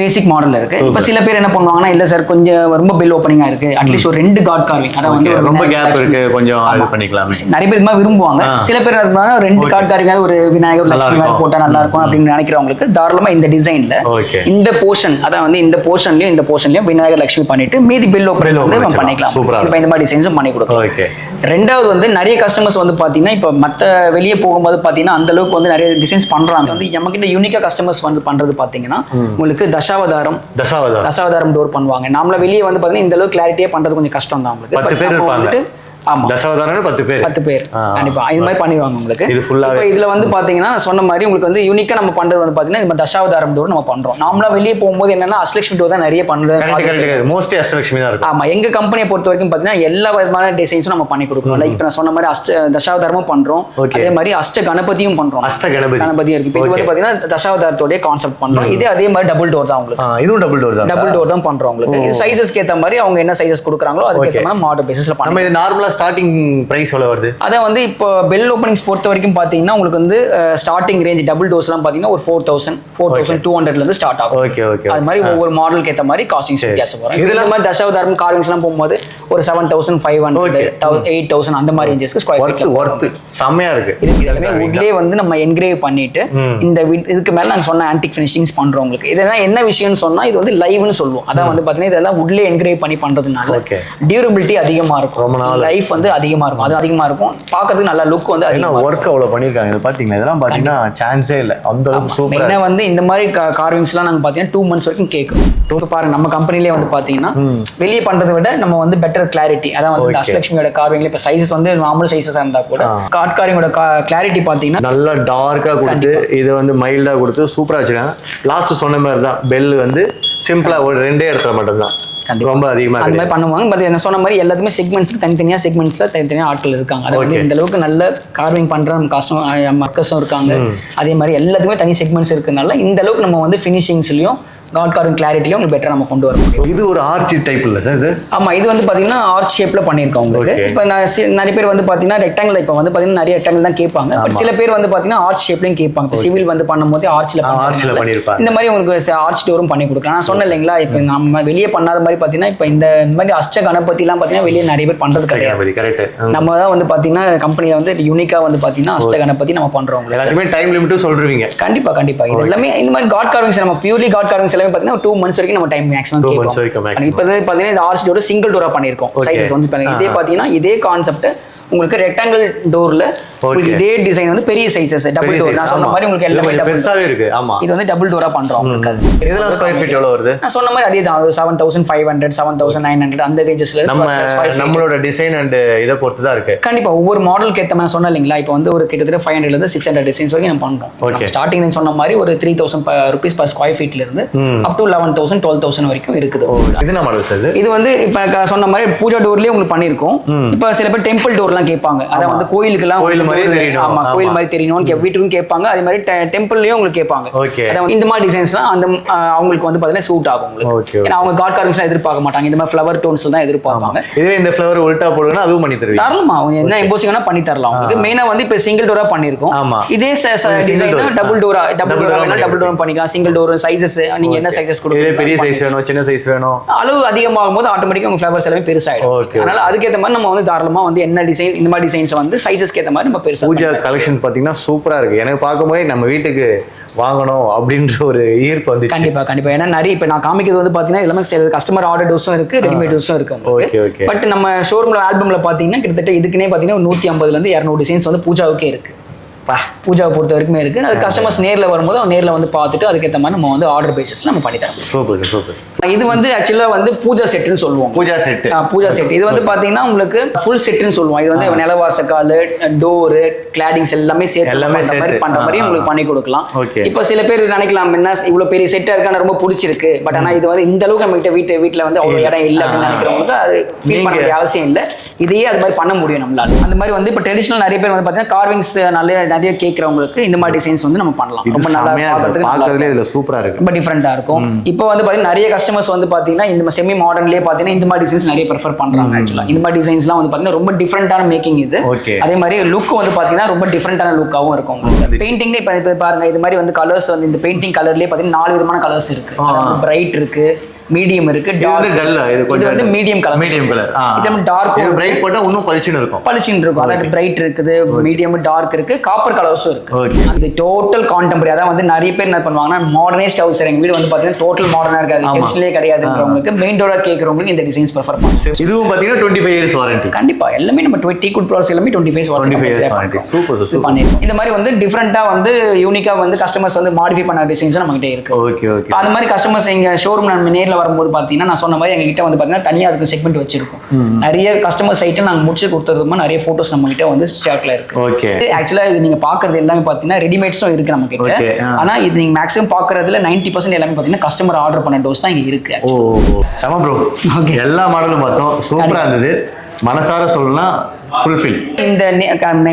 பேசிக் மாடல்ல இருக்கு. இப்போ சில பேர் என்ன பண்ணுவாங்கன்னா இல்ல சார் கொஞ்சம் ரொம்ப பெல் ஓப்பனிங்கா இருக்கு, அட்லீஸ்ட் ஒரு 2 கார்ட் கார்விங், அத வந்து ரொம்ப கேப் இருக்கு கொஞ்சம் அது பண்ணிக்கலாம். நிறைய பேர் இது விரும்புவாங்க. சில பேர் அது 2 கார்ட் கார்விங் ஒரு விநாயகர் லட்சுமி மாதிரி போட்டா நல்லா இருக்கும் அப்படின்னு நினைக்கிறவங்களுக்கு தாராளமா இந்த டிசைன்ல இந்த போர்ஷன், அதான் வந்து இந்த போர்ஷன்லயும் விநாயகர் லட்சுமி பண்ணிட்டு மீதி பெல் ஓப்பனிங் வந்து நம்ம பண்ணிக்கலாம். இப்போ இந்த மாதிரி டிசைன்ஸும் பண்ணி கொடுக்கலாம். ரெண்டாவது வந்து நிறைய கஸ்டமர்ஸ் வந்து பாத்தீங்கன்னா இப்போ மத்த வெளியே போகும்போது பாத்தீங்கன்னா அந்த அளவுக்கு வந்து நிறைய டிசைன்ஸ் பண்றாங்க. வந்து நம்ம கிட்ட யூனிக்கா கஸ்டமர்ஸ் வந்து பண்றது பாத்தீங்கன்னா உங்களுக்கு தசாவதாரம் டோர் பண்ணுவாங்க. நாமள வெளியே வந்து பாத்தீங்கன்னா இந்த அளவுக்கு கிளாரிட்டியா பண்றது கொஞ்சம் கஷ்டம் தான் உங்களுக்கு. ஆமா தசாவதாரம் 10 பேர் கண்டிப்பா இது மாதிரி பண்ணிடுவாங்க உங்களுக்கு. இது ஃபுல்லா இப்போ இதுல வந்து பாத்தீங்கன்னா சொன்ன மாதிரி உங்களுக்கு வந்து யூனிக்கா நம்ம பண்றது வந்து பாத்தீங்கன்னா இந்த தசாவதாரம் டோர் நம்ம பண்றோம். நார்மலா வெளியே போகும்போது என்னன்னா அஷ்டலட்சுமி டோர் தான் நிறைய பண்றது. மோஸ்ட்லி அஷ்டலட்சுமி தான் இருக்கும். ஆமா எங்க கம்பெனியை பொறுத்த வரைக்கும் பாத்தீங்கன்னா எல்லா விதமான டிசைன்ஸும் நம்ம பண்ணி கொடுக்குறோம். லைக் இப்ப நான் சொன்ன மாதிரி தசாவதாரமும் பண்றோம், அதே மாதிரி அஷ்ட கணபதியும் பண்றோம். கணபதியும் இருக்கு. இது வந்து பாத்தீங்கன்னா தசாவதாரத்தோட கான்செப்ட் பண்றோம். அதே மாதிரி டபுள் டோர் தான் உங்களுக்கு. இதுவும் டபுள் டோர் தான் பண்றோம் உங்களுக்கு. இது சைஸஸ்க்கு ஏத்த மாதிரி அவங்க என்ன சைஸஸ் கொடுக்குறாங்களோ அதுக்கு ஏத்த மாதிரி மாடல் பேசிஸ்ல பண்ணுவோம். நம்ம இது நார்மலா ஸ்டார்டிங் பிரைஸ் எவ்வளவு வருது? அத வந்து இப்போ பெல் ஓபனிங்ஸ் பொறுத்த வரைக்கும் பாத்தீங்கன்னா உங்களுக்கு வந்து ஸ்டார்டிங் ரேஞ்ச் டபுள் டோர்ஸ்லாம் பாத்தீங்கன்னா ஒரு 4200 ல இருந்து ஸ்டார்ட் ஆகும். அது மாதிரி ஒவ்வொரு மாடலுக்கு ஏத்த மாதிரி காஸ்டிங்ஸ் வித்தியாசம் வரும். இதுல மாதிரி தசாவதாரம் கார்விங்ஸ்லாம் போகும்போது ஒரு 7500 8000 அந்த மாதிரி ரேஞ்சஸ்க்கு ஸ்கொயர் ஃபீட்ல வர்த் செமையா இருக்கு. இது எல்லாமே வுட்லயே வந்து நம்ம என்கிரேவ் பண்ணிட்டு இந்த இதுக்கு மேல நாங்க சொன்ன ஆன்டிக் ஃபினிஷிங்ஸ் பண்றோம் உங்களுக்கு. இதெல்லாம் என்ன விஷயம்னு சொன்னா இது வந்து லைவ்னு சொல்லுவோம். அதான் வந்து பாத்தீங்கன்னா இதெல்லாம் வுட்லயே என்கிரேவ் பண்ணி பண்றதுனால டியூரபிலிட்டி அதிகமா இருக்கும், லைஃப் வந்து அதிகமா இருக்கும், அது அதிகமா இருக்கும், பார்க்கிறதுக்கு நல்ல லுக் வந்து அதிகமா இருக்கும். வர்க் அவ்வளவு பண்ணிருக்காங்க. இது பாத்தீங்கன்னா இதெல்லாம் பாத்தீங்கன்னா சான்ஸே இல்ல, அந்த அளவுக்கு சூப்பரா. மெயினா வந்து இந்த மாதிரி கார்விங்ஸ்லாம் நாங்க பாத்தீங்கன்னா 2 months வரைக்கும் கேக்குறோம். பாருங்க நம்ம கம்பெனிலே வந்து பாத்தீங்கன்னா வெளியே பண்றதை விட நம்ம வந்து பெட்டர் கிளாரிட்டி, அதான் வந்து அஷ்டலட்சுமியோட கார்விங்ல இப்ப சைஸஸ் வந்து நார்மல் சைஸஸா இருந்தா கூட கார்ட் கார்விங்கோட கிளாரிட்டி பாத்தீங்கன்னா நல்லா டார்க்கா கொடுத்து இது வந்து மைல்டா கொடுத்து சூப்பரா வச்சிருக்காங்க. லாஸ்ட் சொன்ன மாதிரி தான் பெல் வந்து சிம்பிளா ஒரு 2 இடத்துல மட்டும் தான் ரொம்ப அதிகமா அந்த மாதிரி பண்ணுவாங்க. பட் என்ன சொன்ன மாதிரி எல்லாத்துமே செக்மெண்ட்ஸ்க்கு தனித்தனியா செக்மெண்ட்ஸ்ல தனித்தனியா ஆட்கள் இருக்காங்க. அதாவது இந்த அளவுக்கு நல்ல கார்விங் பண்ற நம்ம கஸ்டமர் மக்களும் இருக்காங்க. அதே மாதிரி எல்லாத்துக்குமே தனி செக்மெண்ட்ஸ் இருக்கனால இந்த அளவுக்கு நம்ம வந்து ஃபினிஷிங்ஸ்லயும் காட் கார்விங் கிளாரிட்டியும் உங்களுக்கு பெட்டரா நம்ம கொண்டு வரோம். இது ஒரு ஆர்ச் டைப் இல்ல சார்? இது ஆமா, இது வந்து பாத்தீங்கன்னா ஆர்ச் ஷேப்ல பண்ணிருக்கோம் உங்களுக்கு. இப்போ நிறைய பேர் வந்து பாத்தீங்கன்னா ரெக்டாங்கிள், இப்போ வந்து பாத்தீங்கன்னா நிறைய ரெக்டாங்கிள் தான் கேட்பாங்க. பட் சில பேர் வந்து பாத்தீங்கன்னா ஆர்ச் ஷேப்லயும் கேட்பாங்க. இப்போ சிவில் வந்து பண்ணும்போது ஆர்ச்ல பண்ணிருப்பாங்க. இந்த மாதிரி உங்களுக்கு ஆர்ச் டோரும் பண்ணி கொடுக்கலாம். நான் சொன்னேன் இல்லைங்களா, இப்போ நம்ம வெளியே பண்ணாத மாதிரி பாத்தீங்கன்னா இப்போ இந்த மாதிரி அஷ்ட கணபதி எல்லாம் பாத்தீங்கன்னா வெளியே நிறைய பேர் பண்றது கிடையாது. நம்ம தான் வந்து பாத்தீங்கன்னா கம்பெனில வந்து யூனிக்கா வந்து பாத்தீங்கன்னா அஷ்ட கணபதி நம்ம பண்றோம். எல்லாருமே டைம் லிமிட்டும் சொல்றீங்க. கண்டிப்பா கண்டிப்பா. இது எல்லாமே இந்த மாதிரி காட் கார்விங்ஸ் நம்ம பியூர்லி காட் கார்விங்ஸ் எல்லாமே பாத்தீங்கன்னா 2 months வரைக்கும் நம்ம டைம் மேக்ஸிமம் கேட்போம். இப்போ பாத்தீங்கன்னா இந்த ஆர்ச் டோர் சிங்கிள் டோரா பண்ணிருக்கோம். சைஸஸ் வந்து இதே பாத்தீங்கன்னா இதே கான்செப்ட் உங்களுக்கு ரெக்டாங்கிள் டோர்ல இதே டிசைன் வந்து பெரிய சைஸஸ் டபுள் டோர். நான் சொன்ன மாதிரி உங்களுக்கு எல்லாமே பெருசாவே இருக்கு. ஆமா, இது வந்து டபுள் டோரா பண்றோம் உங்களுக்கு. இதெல்லாம் ஸ்கொயர் ஃபீட் எவ்வளவு வருது? நான் சொன்ன மாதிரி அதே தான் 7500 7900 அந்த ரேஞ்சஸ்ல நம்மளோட டிசைன் அண்ட் இத பொறுத்து தான் இருக்கு. கண்டிப்பா ஒவ்வொரு மாடலுக்கு ஏத்த மாதிரி சொன்ன இல்லீங்களா, இப்போ வந்து ஒரு கிட்டத்தட்ட 500 ல இருந்து 600 டிசைன்ஸ் வரைக்கும் நம்ம பண்றோம். ஸ்டார்டிங் நான் சொன்ன மாதிரி ஒரு 3000 rupees per square feet ல இருந்து அப் டு 11000 12000 வரைக்கும் இருக்குது. இது என்ன மாடல் சார்? இது வந்து இப்ப சொன்ன மாதிரி பூஜா டோர்லயே உங்களுக்கு பண்ணிருக்கோம். இப்போ சில பேர் டெம்பிள் டோர் கேட்பாங்க. அத வந்து கோயிலுக்குலாம் கோயில் மாதிரி தெரியணும். ஆமா, கோயில் மாதிரி தெரியணும் வீட்டுக்கும் கேட்பாங்க. அதே மாதிரி டெம்பிள்லயும் உங்களுக்கு கேட்பாங்க. அத இந்த மாதிரி டிசைன்ஸ்லாம் அந்த அவங்களுக்கு வந்து பாத்தீங்கன்னா சூட் ஆகும் உங்களுக்கு. ஏன்னா அவங்க காட் கார்விங்ஸ்லாம் எதிர்பார்க்க மாட்டாங்க, இந்த மாதிரி ஃப்ளவர் டோன்ஸ்ல தான் எதிர்பார்ப்பாங்க. இதே இந்த ஃப்ளவர் உல்டா போடுனா அதுவும் பண்ணி தருவீங்க. தாராளமா அவங்க என்ன எம்போசிங் வேணா பண்ணி தரலாம் உங்களுக்கு. மெயினா வந்து இப்ப சிங்கிள் டோரா பண்ணிருக்கோம். இதே டிசைன் டபுள் டோரா வேணா டபுள் டோரா பண்ணிக்கலாம். சிங்கிள் டோர் சைஸஸ் நீங்க என்ன சைஸஸ் கொடுக்குறீங்க, பெரிய சைஸ் வேணும் சின்ன சைஸ் வேணும், அளவு அதிகமாகும் போது ஆட்டோமேட்டிக்கா உங்க ஃப்ளவர்ஸ் எல்லாமே பெருசாயிடும். அதனால அதுக்கு ஏத்த மாதிரி நம்ம வந்து தாராளமா வந்து என்ன டிசைன் இந்த மாதிரி டிசைன்ஸ் வந்து சைஸஸ்க்கு ஏத்த மாதிரி நம்ம பெருசா பூஜா கலெக்ஷன் பாத்தீங்கன்னா சூப்பரா இருக்கு. எனக்கு பார்க்கும்போது நம்ம வீட்டுக்கு வாங்கணும் அப்படின்ற ஒரு ஈர்ப்பு வந்து கண்டிப்பா கண்டிப்பா. ஏன்னா நிறைய இப்ப நான் காமிக்கிறது வந்து பாத்தீங்கன்னா எல்லாமே கஸ்டமர் ஆர்டர் டோஸும் இருக்கு, ரெடிமேட் டோஸும் இருக்கு. பட் நம்ம ஷோரூம்ல ஆல்பம்ல பாத்தீங்கன்னா கிட்டத்தட்ட இதுக்குன்னே பாத்தீங்கன்னா 150 ல இருந்து 200 டிசைன்ஸ் வந்து பூஜாவுக்கே இருக்கு. பூஜாவை பொறுத்த வரைக்குமே இருக்கு. அது கஸ்டமர்ஸ் நேர்ல வரும்போது அவங்க நேர்ல வந்து பார்த்துட்டு அதுக்கேற்ற மாதிரி நம்ம வந்து ஆர்டர் பேசிஸ்ல நம்ம பண்ணி தரோம். Super super. இது வந்து ஆக்சுவலா வந்து பூஜா செட்னு சொல்லுவோம். பூஜா செட் இது வந்து பாத்தீங்கன்னா உங்களுக்கு ஃபுல் செட்னு சொல்லுவோம். இது வந்து நிலவாசக்கால் டோரு கிளாடிங்ஸ் எல்லாமே சேர்த்து பண்ற மாதிரி உங்களுக்கு பண்ணி கொடுக்கலாம். இப்போ சில பேர் நினைக்கலாம் என்ன இவ்வளவு பெரிய செட்டா இருக்கான ரொம்ப பிடிச்சிருக்கு, பட் ஆனா இது வந்து இந்த அளவுக்கு நம்ம வீட்டுல வந்து அவ்வளவு இடம் இல்லை அப்படின்னு நினைக்கிறவங்களுக்கு அது ஃபீல் பண்ண வேண்டிய அவசியம் இல்லை. இதையே அது மாதிரி பண்ண முடியும் நம்மளால. அந்த மாதிரி வந்து இப்போ ட்ரெடிஷனல் நிறைய பேர் வந்து பாத்தீங்கன்னா கார்விங்ஸ் நிறைய கேட்கறவங்களுக்கு இந்த மாதிரி டிசைன்ஸ் வந்து நம்ம பண்ணலாம். ரொம்ப நல்லா பார்க்கிறதுக்கு இதுல சூப்பரா இருக்கு, ரொம்ப டிஃபரெண்டா இருக்கும். இப்போ வந்து பாத்தீங்கன்னா நிறைய கஸ்டமர்ஸ் வந்து பாத்தீங்கன்னா இந்த செமி மாடர்ன்லயே பாத்தீங்கன்னா இந்த மாதிரி டிசைன்ஸ் நிறைய ப்ரிஃபர் பண்றாங்க. ஆக்சுவலா இந்த மாதிரி டிசைன்ஸ்லாம் வந்து பாத்தீங்கன்னா ரொம்ப டிஃபரெண்டான மேக்கிங் இது. அதே மாதிரி லுக் வந்து பாத்தீங்கன்னா ரொம்ப டிஃபரெண்டான லுக்காவும் இருக்கும் உங்களுக்கு. பெயிண்டிங்ல இப்ப பாருங்க இது மாதிரி வந்து கலர்ஸ் வந்து இந்த பெயிண்டிங் கலர்லயே பாத்தீங்கன்னா 4 விதமான கலர்ஸ் இருக்கு. பிரைட் இருக்கு, மீடியம் இருக்கு, டார்க். இது வந்து மீடியம் கலர். இது டார்க் பிரைட் போட்டா இன்னும் பளிச்சுன்னு இருக்கும். அதாவது பிரைட் இருக்குது, மீடியம் டார்க் இருக்கு, காப்பர் கலர்ஸும் இருக்கு. அது டோட்டல் கான்டெம்பரரி. அதான் வந்து நிறைய பேர் என்ன பண்ணுவாங்கன்னா மாடர்னைஸ்ட் ஹவுஸ் எங்க வீடு வந்து பாத்தீங்கன்னா டோட்டல் மாடர்னா இருக்காது, ட்ரெடிஷனலே கிடையாதுன்றவங்களுக்கு மெயின் டோரா கேக்குறவங்களுக்கு இந்த டிசைன்ஸ் ப்ரிஃபர் பண்ணுவாங்க. இதுவும் பாத்தீங்கன்னா 25 years வாரண்டி. கண்டிப்பா எல்லாமே நம்ம 20 குட் ப்ராடக்ட்ஸ் எல்லாமே 25 years வாரண்டி. சூப்பர் பண்ணிருக்கோம். இந்த மாதிரி வந்து டிஃபரெண்டா வந்து யூனிக்கா வந்து கஸ்டமர்ஸ் வந்து மாடிஃபை பண்ண டிசைன்ஸ் நம்ம கிட்ட இருக்கு. அந்த மாதிரி கஸ்டமர்ஸ் எங்க ஷோரூம் நம்ம நேர்ல ஆன்லைன்ல வரும்போது பாத்தீங்கன்னா நான் சொன்ன மாதிரி எங்ககிட்ட வந்து பாத்தீங்கன்னா தனியா அதுக்கு செக்மெண்ட் வச்சிருக்கோம். நிறைய கஸ்டமர் சைட்டு நாங்க முடிச்சு கொடுத்ததுமா நிறைய போட்டோஸ் நம்ம கிட்ட வந்து ஸ்டாக்ல இருக்கு. ஆக்சுவலா இது நீங்க பாக்குறது எல்லாமே பாத்தீங்கன்னா ரெடிமேட்ஸும் இருக்கு நம்ம கிட்ட. ஆனா இது நீங்க மேக்ஸிமம் பாக்குறதுல 90% எல்லாமே பாத்தீங்கன்னா கஸ்டமர் ஆர்டர் பண்ண டோர்ஸ் தான் இங்க இருக்கு. சம ப்ரோ, எல்லா மாடலும் பார்த்தோம், சூப்பரா இருந்தது. மனசார சொல்லலாம் ஃபுல்ஃபில். இந்த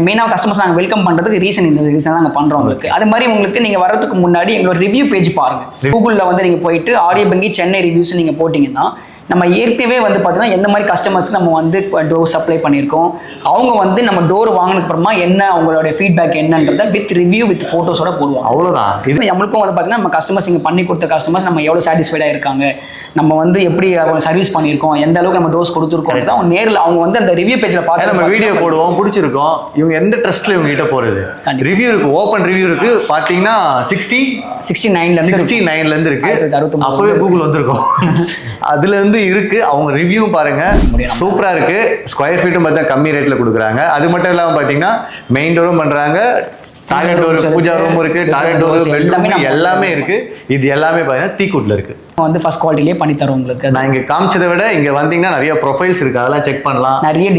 மெயினாக கஸ்டமர்ஸ் நாங்கள் வெல்கம் பண்ணுறதுக்கு ரீசன் இந்த ரீசன் நாங்கள் பண்ணுறோம் உங்களுக்கு. அது மாதிரி உங்களுக்கு நீங்கள் வரதுக்கு முன்னாடி எங்களோட ரிவ்யூ பேஜ் பாருங்கள். கூகுளில் வந்து நீங்கள் போயிட்டு ஆரிய பங்கி சென்னை ரிவ்யூஸ் நீங்கள் போட்டிங்கன்னா நம்ம ஏற்கனவே வந்து பார்த்தீங்கன்னா எந்த மாதிரி கஸ்டமர்ஸ்க்கு நம்ம வந்து டோர் சப்ளை பண்ணியிருக்கோம், அவங்க வந்து நம்ம டோர் வாங்கினதுக்கு அப்புறமா என்ன அவங்களோட ஃபீட்பேக் என்னன்றதை வித் ரிவ்யூ வித் ஃபோட்டோஸோட போடுவோம். அவ்வளோதான். இது நம்மளுக்கும் வந்து பார்த்தீங்கன்னா நம்ம கஸ்டமர்ஸ் இங்கே பண்ணி கொடுத்த கஸ்டமர்ஸ் நம்ம எவ்வளோ சாட்டிஸ்ஃபைடாக இருக்காங்க, நம்ம வந்து எப்படி சர்வீஸ் பண்ணியிருக்கோம், எந்த அளவுக்கு நம்ம டோஸ் கொடுத்துருக்கோம், அவங்க நேரில் அவங்க வந்து அந்த ரிவ்யூ பேஜில் பார்த்து நம்ம வீடியோ போடுவோம், பிடிச்சிருக்கோம். இவங்க எந்த ட்ரஸ்ட்ல இவங்க கிட்ட போறது? ரிவ்யூ இருக்கு, ஓப்பன் ரிவ்யூ இருக்கு. பாத்தீங்கன்னா 69ல இருந்து இருக்கு. அப்பவே கூகுள் வந்திருக்கும். அதுல இருந்து இருக்கு. அவங்க ரிவ்யூ பாருங்க, சூப்பரா இருக்கு. ஸ்கொயர் ஃபீட்டும் பார்த்தா கம்மி ரேட்ல கொடுக்குறாங்க. அது மட்டும் இல்லாம பாத்தீங்கன்னா மெயின் டோரும் பண்றாங்க, டாய்லெட் டோர், பூஜா ரூம் இருக்கு, டாய்லெட் டோர், பெட்ரூம் எல்லாமே இருக்கு. இது எல்லாமே பாத்தீங்கன்னா தீக்குட்ல இருக்கு. வந்து ஃபர்ஸ்ட் குவாலிட்டிலேயே பண்ணி தரோம் உங்களுக்கு. நான் இங்க காமிச்சதை விட இங்க வந்தீங்கன்னா நிறைய ப்ரொஃபைல்ஸ் இருக்கு, அதெல்லாம் செக் பண்ணலாம். நிறைய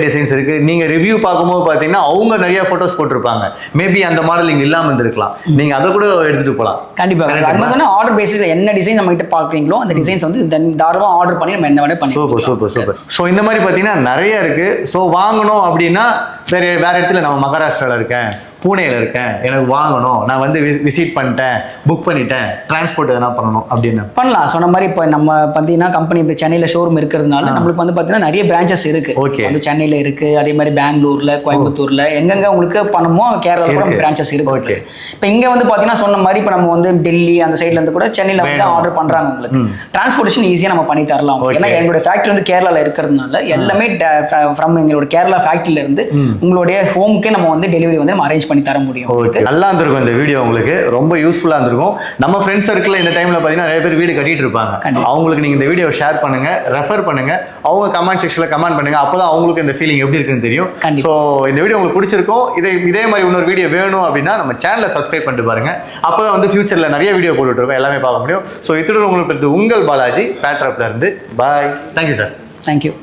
டிசைன்ஸ் இருக்கு. நீங்க ரிவ்யூ பார்க்கும்போது பாத்தீங்கன்னா அவங்க நிறைய போட்டோஸ் போட்டிருப்பாங்க. மேபி அந்த மாடல் இங்க இல்லாம இருந்திருக்கலாம், நீங்க அதை கூட எடுத்துட்டு போகலாம். கண்டிப்பா ஆர்டர் பேசிஸ்ல என்ன டிசைன் நம்ம கிட்ட பாக்குறீங்களோ அந்த டிசைன்ஸ் வந்து தாராளமா ஆர்டர் பண்ணி நம்ம என்ன வேணா பண்ணி. சூப்பர். ஸோ இந்த மாதிரி பாத்தீங்கன்னா நிறைய இருக்கு. ஸோ வாங்கணும் அப்படின்னா வேற இடத்துல நம்ம மகாராஷ்டிரால இருக்கேன், பூனேல இருக்கேன், எனக்கு வாங்கணும், நான் வந்து விசிட் பண்ணிட்டேன், புக் பண்ணிட்டேன், டிரான்ஸ்போர்ட் எதனா பண்ணணும் அப்படின்னு பண்ணலாம். சொன்ன மாதிரி இப்போ நம்ம பார்த்தீங்கன்னா கம்பெனி இப்போ சென்னையில் ஷோரூம் இருக்கிறதுனால நம்மளுக்கு வந்து பார்த்தீங்கன்னா நிறைய பிரான்ச்சஸ் இருக்கு. வந்து சென்னையில் இருக்கு, அதே மாதிரி பெங்களூர்ல, கோயம்புத்தூர்ல, எங்கெங்க உங்களுக்கு பண்ணமோ கேரளாவில் பிரான்ச்சஸ் இருக்கு. இப்போ இங்கே வந்து பார்த்தீங்கன்னா சொன்ன மாதிரி இப்போ நம்ம வந்து டெல்லி அந்த சைட்ல இருந்து கூட சென்னையில் வந்து ஆர்டர் பண்றாங்க. உங்களுக்கு டிரான்ஸ்போர்டேஷன் ஈஸியாக நம்ம பண்ணி தரலாம். ஏன்னா எங்களோட ஃபேக்டரி வந்து கேரளாவில் இருக்கிறதுனால எல்லாமே ஃப்ரம் எங்களோட கேரளா ஃபேக்டரியில இருந்து உங்களுடைய ஹோம்க்கே நம்ம வந்து டெலிவரி வந்து நம்ம அரேஞ்ச் பண்ணி தர முடியும். நல்லா இருந்திருக்கும் இந்த வீடியோ, உங்களுக்கு ரொம்ப யூஸ்ஃபுல்லா இருந்திருக்கும். நம்ம ஃப்ரெண்ட்ஸ் சர்க்கிள் இந்த டைம்ல பாத்தீங்கன்னா நிறைய பேர் வீடு கட்டிட்டு இருப்பாங்க. அவங்களுக்கு நீங்க இந்த வீடியோ ஷேர் பண்ணுங்க, ரெஃபர் பண்ணுங்க, அவங்க கமெண்ட் செக்ஷன்ல கமெண்ட் பண்ணுங்க. அப்பதான் அவங்களுக்கு இந்த ஃபீலிங் எப்படி இருக்குன்னு தெரியும். சோ இந்த வீடியோ உங்களுக்கு பிடிச்சிருக்கும். இதே மாதிரி இன்னொரு வீடியோ வேணும் அப்படின்னா நம்ம சேனலை சப்ஸ்கிரைப் பண்ணிட்டு பாருங்க. அப்பதான் வந்து ஃபியூச்சர்ல நிறைய வீடியோ போட்டுட்டு இருக்கோம், எல்லாமே பார்க்க முடியும். ஸோ இத்துடன் உங்களுக்கு உங்கள் பாலாஜி பேட்ராப்ல இருந்து பாய். Thank you sir. தேங்க்யூ.